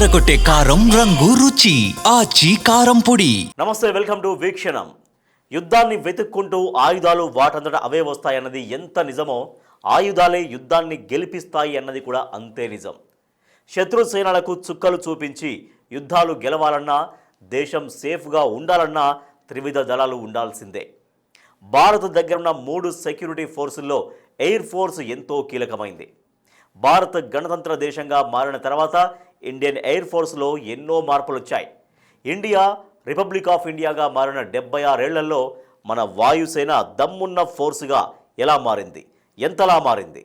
అదరకొట్టే కారం రంగు రుచి ఆచి కారం పొడి. నమస్తే, వెల్కమ్ టు వీక్షణం. యుద్ధాన్ని వెతుక్కుంటూ ఆయుధాలు వాటంతట అవే వస్తాయన్నది ఎంత నిజమో, ఆయుధాలే యుద్ధాన్ని గెలిపిస్తాయి అన్నది కూడా అంతే నిజం. శత్రు సేనలకు చుక్కలు చూపించి యుద్ధాలు గెలవాలన్నా, దేశం సేఫ్గా ఉండాలన్నా త్రివిధ దళాలు ఉండాల్సిందే. భారత్ దగ్గరున్న 3 సెక్యూరిటీ ఫోర్సుల్లో ఎయిర్ ఫోర్స్ ఎంతో కీలకమైంది. భారత్ గణతంత్ర దేశంగా మారిన తర్వాత ఇండియన్ ఎయిర్ ఫోర్స్లో ఎన్నో మార్పులు వచ్చాయి. ఇండియా రిపబ్లిక్ ఆఫ్ ఇండియాగా మారిన 76 ఏళ్లలో మన వాయుసేన దమ్మున్న ఫోర్సుగా ఎలా మారింది, ఎంతలా మారింది?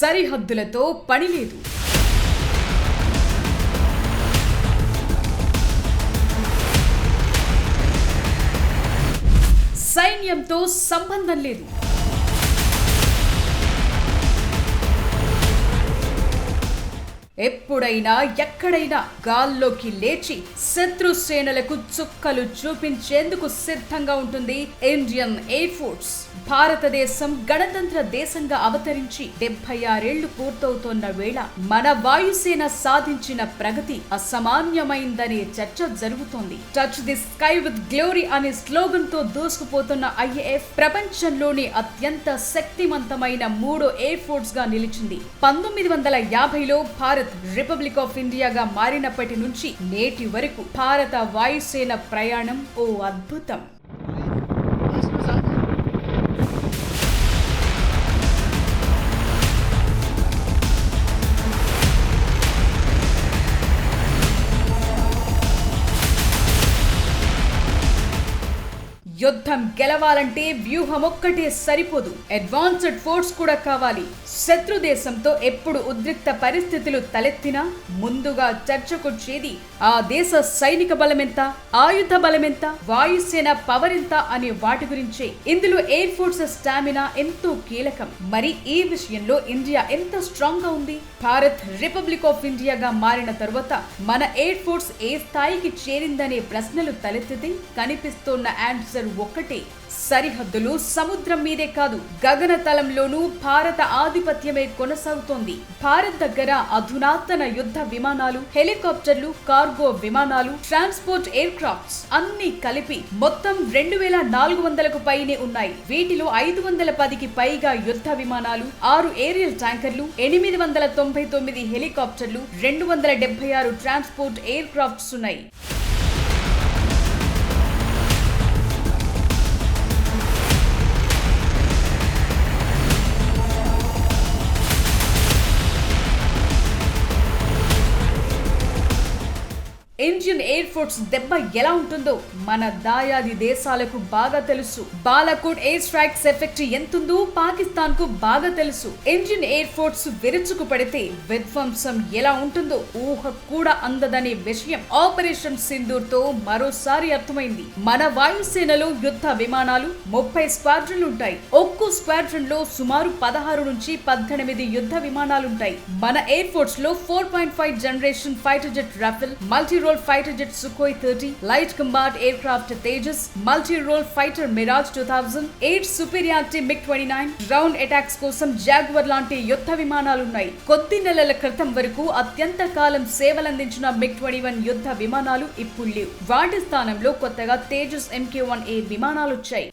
సరిహద్దులతో పని లేదు. సైన్యంతో సంబంధం లేదు. ఎప్పుడైనా ఎక్కడైనా గాల్లోకి లేచి శత్రు సేనలకు చుక్కలు చూపించేందుకు సిద్ధంగా ఉంటుంది ఇండియన్ ఎయిర్ ఫోర్స్. భారతదేశం గణతంత్ర దేశంగా అవతరించి 76 ఏళ్లు పూర్తవుతోన్న వేళ మన వాయుసేన సాధించిన ప్రగతి అసామాన్యమైందనే చర్చ జరుగుతోంది. Touch the sky with glory అనే స్లోగన్ తో దూసుకుపోతున్న ఐఏఎఫ్ ప్రపంచంలోని అత్యంత శక్తివంతమైన 3వ ఎయిర్ ఫోర్స్ గా నిలిచింది. 1950లో భారత్ రిపబ్లిక్ ఆఫ్ ఇండియాగా మారినప్పటి నుంచి నేటి వరకు భారత వాయుసేన ప్రయాణం ఓ అద్భుతం. యుద్ధం గెలవాలంటే వ్యూహం ఒక్కటే సరిపోదు, అడ్వాన్స్డ్ ఫోర్స్ కూడా కావాలి. శత్రు దేశంతో ఎప్పుడు ఉద్రిక్త పరిస్థితులు తలెత్తినా ముందుగా చర్చకొచ్చేది ఆ దేశ సైనిక బలమెంత, ఆయుధ బలమెంత, వాయుసేన పవర్ ఎంత అనే వాటి గురించే. ఇందులో ఎయిర్ ఫోర్స్ స్టామినా ఎంతో కీలకం. మరి ఈ విషయంలో ఇండియా ఎంత స్ట్రాంగ్ గా ఉంది? భారత్ రిపబ్లిక్ ఆఫ్ ఇండియాగా మారిన తరువాత మన ఎయిర్ ఫోర్స్ ఏ స్థాయికి చేరిందనే ప్రశ్నలు తలెత్తితే కనిపిస్తోన్న ఆన్సర్ ఒక్కటే: సరిహద్దులు సముద్రం మీదే కాదు, గగనతలంలోనూ భారత ఆధిపత్యమే కొనసాగుతోంది. భారత్ దగ్గర అధునాతన యుద్ధ విమానాలు, హెలికాప్టర్లు, కార్గో విమానాలు, ట్రాన్స్పోర్ట్ ఎయిర్ క్రాఫ్ట్స్ అన్ని కలిపి మొత్తం 2400కు పైనే ఉన్నాయి. వీటిలో 510కి పైగా యుద్ధ విమానాలు, 6 ఏరియల్ ట్యాంకర్లు, 899 హెలికాప్టర్లు, 276 ట్రాన్స్పోర్ట్ ఎయిర్ క్రాఫ్ట్స్ ఉన్నాయి. ఇండియన్ ఎయిర్ ఫోర్స్ దెబ్బ ఎలా ఉంటుందో మన దాయాది దేశాలకు బాగా తెలుసు. బాలాకోట్ ఎయిర్ స్ట్రైక్స్ ఎఫెక్ట్ ఎంతుందో పాకిస్తాన్ కు బాగా తెలుసు. ఇండియన్ ఎయిర్ ఫోర్స్ విరుచుకు పడితే విధ్వంసం ఎలా ఉంటుందో ఊహ కూడా అందదనే విషయం ఆపరేషన్ సింధూర్ తో మరోసారి అర్థమైంది. మన వాయుసేనలో యుద్ధ విమానాలు 30 స్క్వాడ్రన్లు ఉంటాయి. ఒక్కో స్క్వాడ్రన్ లో సుమారు 16 నుంచి 18 యుద్ధ విమానాలుంటాయి. మన ఎయిర్ ఫోర్స్ లో 4.5 generation fighter jet Rafale, multi fighter jet Sukhoi 30, light combat aircraft Tejas, multi role fighter Mirage 2000, 8 superiority MiG-29, ground attacks కోసం జాగ్వర్ లాంటి యుద్ధ విమానాలున్నాయి. కొద్ది నెలల క్రితం వరకు అత్యంత కాలం సేవలందించిన MiG-21 యుద్ధ విమానాలు ఇప్పుడు లేవు. వాటి స్థానంలో కొత్తగా తేజస్ MK-1A విమానాలొచ్చాయి.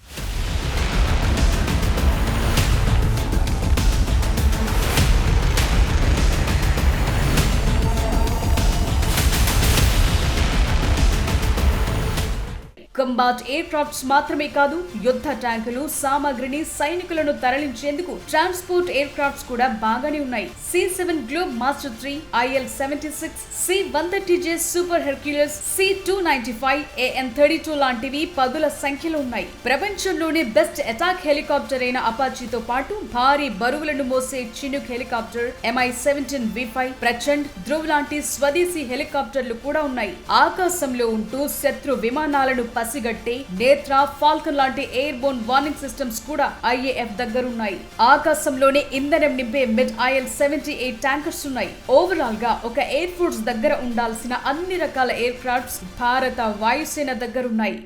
కంబాట్ ఎయిర్ క్రాఫ్ట్స్ మాత్రమే కాదు, యుద్ధ ట్యాంకులు, సామాగ్రిని, సైనికులను తరలించేందుకు ట్రాన్స్పోర్ట్ ఎయిర్ క్రాఫ్ట్స్ కూడా బాగానే ఉన్నాయి. C-7 globe master 3, IL-76, C-130J super Hercules, C-295, AN-32 లాంటివి పదుల సంఖ్యలో ఉన్నాయి. ప్రపంచంలోనే బెస్ట్ అటాక్ హెలికాప్టర్ అయిన అపాచీతో పాటు భారీ బరువులను మోసే chinook helicopter, MI-17 V5, Prachand, Dhruv లాంటి స్వదేశీ హెలికాప్టర్లు కూడా ఉన్నాయి. ఆకాశంలో ఉంటూ శత్రు విమానాలను పసిగట్టే నేత్ర, ఫాల్కన్ లాంటి ఎయిర్ బోర్న్ వార్నింగ్ సిస్టమ్స్ కూడా IAF దగ్గరున్నాయి. ఆకాశంలోనే ఇంధనం నింపే MiG-IL-78 ట్యాంకర్స్ ఉన్నాయి. ఓవరాల్ గా ఒక ఎయిర్ ఫోర్స్ దగ్గర ఉండాల్సిన అన్ని రకాల ఎయిర్ క్రాఫ్ట్స్ భారత వాయుసేన దగ్గరున్నాయి.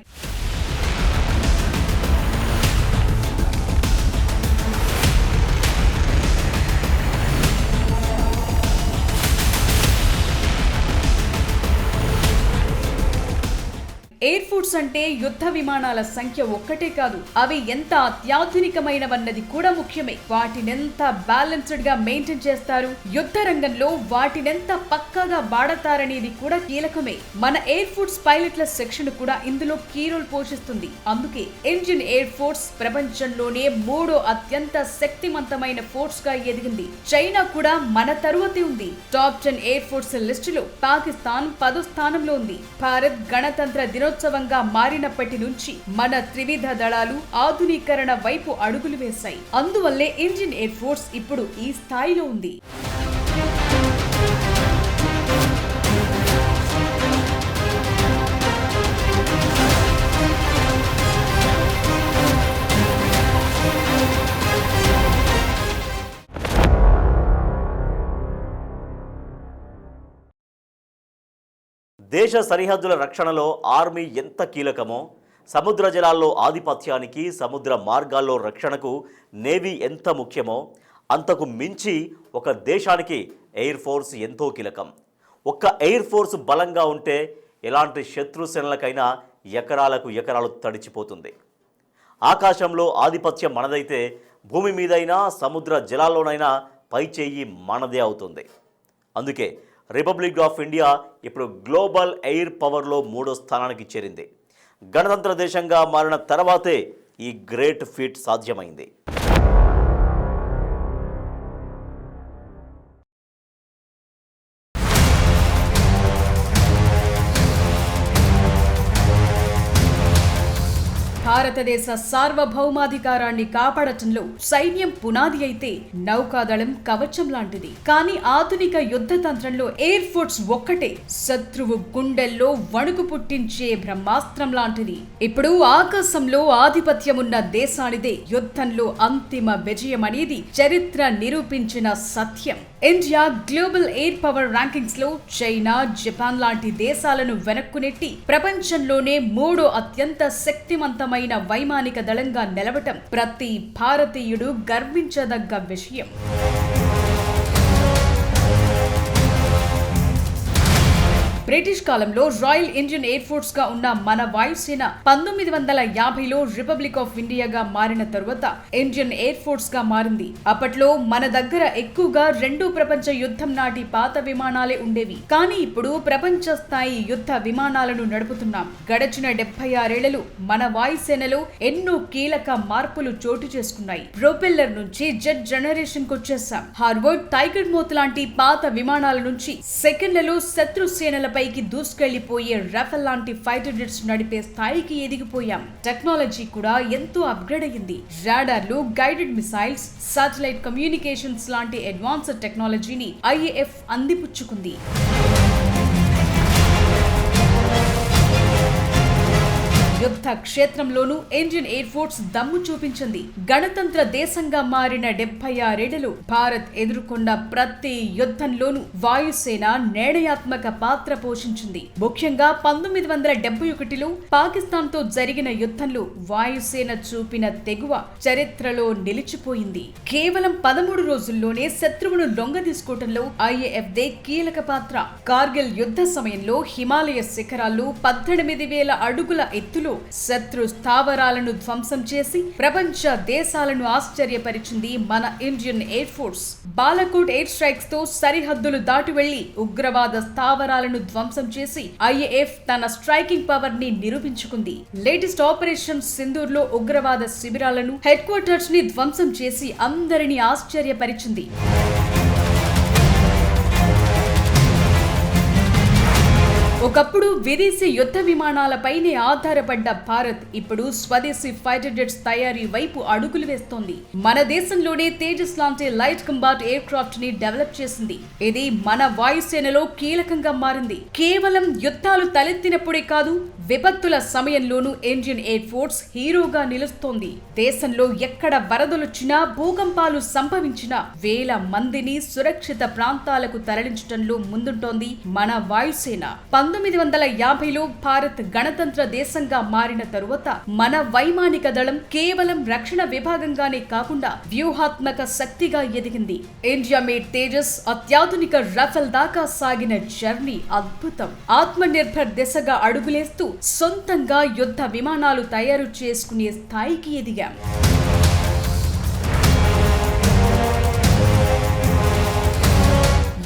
ఎయిర్ ఫోర్స్ అంటే యుద్ధ విమానాల సంఖ్య ఒక్కటే కాదు, అవి ఎంత అత్యాధునికమైనవన్నది కూడా ముఖ్యమే. వాటినెంత బ్యాలెన్స్డ్ గా మెయింటైన్ చేస్తారు, యుద్ధ రంగంలో వాటినెంత పక్కాగా వాడతారనేది కూడా కీలకమే. మన ఎయిర్ ఫోర్స్ పైలట్ల సెక్షన్ కూడా ఇందులో కీ రోల్ పోషిస్తుంది. అందుకే ఇండియన్ ఎయిర్ ఫోర్స్ ప్రపంచంలోనే 3వ అత్యంత శక్తివంతమైన ఫోర్స్ గా ఎదిగింది. చైనా కూడా మన తరువాతే ఉంది. టాప్ 10 ఎయిర్ ఫోర్స్ లిస్టులో పాకిస్తాన్ 10వ స్థానంలో ఉంది. భారత్ గణతంత్ర దినోత్సవంగా మారినప్పటి నుంచి మన త్రివిధ దళాలు ఆధునీకరణ వైపు అడుగులు వేశాయి. అందువల్లే ఇండియన్ ఎయిర్ ఫోర్స్ ఇప్పుడు ఈ స్థాయిలో ఉంది. దేశ సరిహద్దుల రక్షణలో ఆర్మీ ఎంత కీలకమో, సముద్ర జలాల్లో ఆధిపత్యానికి, సముద్ర మార్గాల్లో రక్షణకు నేవీ ఎంత ముఖ్యమో, అంతకు మించి ఒక దేశానికి ఎయిర్ ఫోర్స్ ఎంతో కీలకం. ఒక్క ఎయిర్ ఫోర్స్ బలంగా ఉంటే ఎలాంటి శత్రు సేనలకైనా ఎకరాలకు ఎకరాలు తడిచిపోతుంది. ఆకాశంలో ఆధిపత్యం మనదైతే భూమి మీదైనా సముద్ర జలాల్లోనైనా పైచేయి మనదే అవుతుంది. అందుకే రిపబ్లిక్ ఆఫ్ ఇండియా ఇప్పుడు గ్లోబల్ ఎయిర్ పవర్లో 3వ స్థానానికి చేరింది. గణతంత్ర దేశంగా మారిన తర్వాతే ఈ గ్రేట్ ఫీట్ సాధ్యమైంది. భారతదేశ సార్వభౌమాధికారాన్ని కాపాడటంలో సైన్యం పునాది అయితే నౌకాదళం కవచం లాంటిది. కానీ ఆధునిక యుద్ధ తంత్రంలో ఎయిర్ ఫోర్స్ ఒక్కటే శత్రువు గుండెల్లో వణుకు పుట్టించే బ్రహ్మాస్త్రం లాంటిది. ఇప్పుడు ఆకాశంలో ఆధిపత్యం ఉన్న దేశానిదే యుద్ధంలో అంతిమ విజయం అనేది చరిత్ర నిరూపించిన సత్యం. India global air power rankings లో చైనా, జపాన్ లాంటి దేశాలను వెనక్కునెట్టి ప్రపంచంలోనే 3వ అత్యంత శక్తివంతమైన వైమానిక దళంగా నిలవటం ప్రతి భారతీయుడు గర్వించదగ్గ విషయం. బ్రిటిష్ కాలంలో రాయల్ ఇండియన్ ఎయిర్ ఫోర్స్ గా ఉన్న మన వాయుసేన 1950లో రిపబ్లిక్ ఆఫ్ ఇండియాగా మారిన తరువాత ఇండియన్ ఎయిర్ ఫోర్స్ గా మారింది. అప్పట్లో మన దగ్గర ఎక్కువగా 2వ ప్రపంచ యుద్ధం నాటి పాత విమానాలే ఉండేవి. కానీ ఇప్పుడు ప్రపంచ స్థాయి యుద్ధ విమానాలను నడుపుతున్నాం. గడచిన 76 ఏళ్లలో మన వాయుసేనలో ఎన్నో కీలక మార్పులు చోటు చేసుకున్నాయి. ప్రొపెల్లర్ నుంచి జెట్ జనరేషన్ కు వచ్చేసాం. హార్వర్డ్, టైగర్ మోత్ లాంటి పాత విమానాల నుంచి సెకండ్లలో శత్రు సేనలపై పైకి దూసుకెళ్లిపోయే రఫెల్ లాంటి ఫైటర్ జెట్స్ నడిపే స్థాయికి ఎదిగిపోయాం. టెక్నాలజీ కూడా ఎంతో అప్గ్రేడ్ అయ్యింది. రాడార్లు, గైడెడ్ మిసైల్స్, శాటిలైట్ కమ్యూనికేషన్స్ లాంటి అడ్వాన్స్డ్ టెక్నాలజీని IAF అందిపుచ్చుకుంది. యుద్ధ క్షేత్రంలోనూ ఇండియన్ ఎయిర్ ఫోర్స్ దమ్ము చూపించింది. గణతంత్ర దేశంగా మారిన 76 ఏళ్లలో భారత్ ఎదుర్కొన్న ప్రతి యుద్ధంలోనూ వాయుసేన నిర్ణయాత్మక పాత్ర పోషించింది. ముఖ్యంగా 1971లో పాకిస్తాన్ తో జరిగిన యుద్ధంలో వాయుసేన చూపిన తెగువ చరిత్రలో నిలిచిపోయింది. కేవలం 13 రోజుల్లోనే శత్రువును లొంగదీసుకోవడంలో IAF దే కీలక పాత్ర. కార్గిల్ యుద్ధ సమయంలో హిమాలయ శిఖరాల్లో 18,000 అడుగుల ఎత్తులో శత్రు స్థావరాలను ధ్వంసం చేసి ప్రపంచ దేశాలను ఆశ్చర్యపరిచింది మన Indian air force. Balakot air strikes తో సరిహద్దులు దాటి వెళ్లి ఉగ్రవాద స్థావరాలను ధ్వంసం చేసి IAF తన స్ట్రైకింగ్ పవర్ ని నిరూపించుకుంది. లేటెస్ట్ ఆపరేషన్ సింధూర్ లో ఉగ్రవాద శిబిరాలను, హెడ్ క్వార్టర్స్ ని ధ్వంసం చేసి అందరినీ ఆశ్చర్యపరిచింది. ఒకప్పుడు విదేశీ యుద్ధ విమానాలపైనే ఆధారపడ్డ భారత్ ఇప్పుడు స్వదేశీ ఫైటర్ జెట్స్ తయారీ వైపు అడుగులు వేస్తోంది. మన దేశంలోనే తేజస్ లాంటి లైట్ కంబాట్ ఎయిర్ క్రాఫ్ట్ ని డెవలప్ చేసింది. ఇది మన వాయుసేనలో కీలకంగా మారింది. కేవలం యుద్ధాలు తలెత్తినప్పుడే కాదు, విపత్తుల సమయంలోనూ ఇండియన్ ఎయిర్ ఫోర్స్ హీరోగా నిలుస్తోంది. దేశంలో ఎక్కడ వరదలొచ్చినా, భూకంపాలు సంభవించినా వేల మందిని సురక్షిత ప్రాంతాలకు తరలించడంలో ముందుంటోంది మన వాయుసేన. 1950లో భారత్ గణతంత్ర దేశంగా మారిన తరువాత మన వైమానిక దళం కేవలం రక్షణ విభాగంగానే కాకుండా వ్యూహాత్మక శక్తిగా ఎదిగింది. ఇండియా మేడ్ తేజస్, అత్యాధునిక రఫెల్ దాకా సాగిన జర్నీ అద్భుతం. ఆత్మనిర్భర్ దిశగా అడుగులేస్తూ సొంతంగా యుద్ధ విమానాలు తయారు చేసుకునే స్థాయికి ఎదిగాం.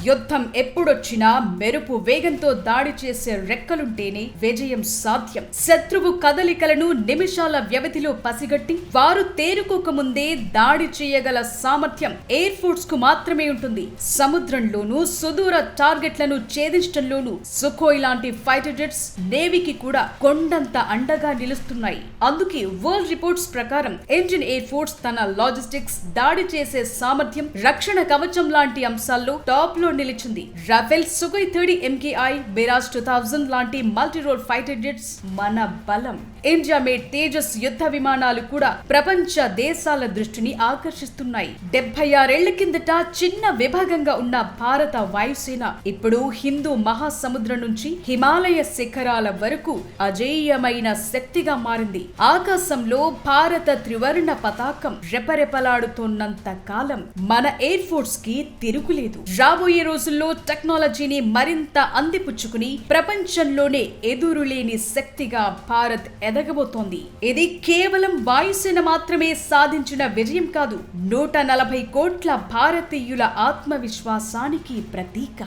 యుద్ధం ఎప్పుడొచ్చినా మెరుపు వేగంతో దాడి చేసే రెక్కలుంటేనే విజయం సాధ్యం. శత్రువు కదలికలను నిమిషాల వ్యవధిలో పసిగట్టి వారు తేరుకోకముందే దాడి చేయగల సామర్థ్యం ఎయిర్ ఫోర్స్ కు మాత్రమే ఉంటుంది. సముద్రంలోనూ సుదూర టార్గెట్లను ఛేదించడంలోనూ సుఖోయ్ లాంటి ఫైటర్ జెట్స్ నేవీకి కూడా కొండంత అండగా నిలుస్తున్నాయి. అందుకే వరల్డ్ రిపోర్ట్స్ ప్రకారం ఇండియన్ ఎయిర్ ఫోర్స్ తన లాజిస్టిక్స్, దాడి చేసే సామర్థ్యం, రక్షణ కవచం లాంటి అంశాల్లో టాప్ లో నిలిచింది. రాఫెల్, సుఖోయ్ 30 MKI, మిరాజ్ 2000 లాంటి మల్టీ రోల్ ఫైటర్ జెట్స్ మన బలం. ఇండియా మేడ్ తేజస్ యుద్ధ విమానాలు కూడా ప్రపంచ దేశాల దృష్టిని ఆకర్షిస్తున్నాయి. 76 ఏళ్ల కిందట చిన్న విభాగంగా ఉన్న భారత వాయుసేన ఇప్పుడు హిందూ మహాసముద్రం నుంచి హిమాలయ శిఖరాల వరకు అజేయమైన శక్తిగా మారింది. ఆకాశంలో భారత త్రివర్ణ పతాకం రెపరెపలాడుతున్నంత కాలం మన ఎయిర్ ఫోర్స్ కి తిరుగులేదు. రాబోయే రోజుల్లో టెక్నాలజీని మరింత అందిపుచ్చుకుని ప్రపంచంలోనే ఎదురులేని శక్తిగా భారత్ ఎదగబోతోంది. ఇది కేవలం వాయుసేన మాత్రమే సాధించిన విజయం కాదు, 140 కోట్ల భారతీయుల ఆత్మవిశ్వాసానికి ప్రతీక.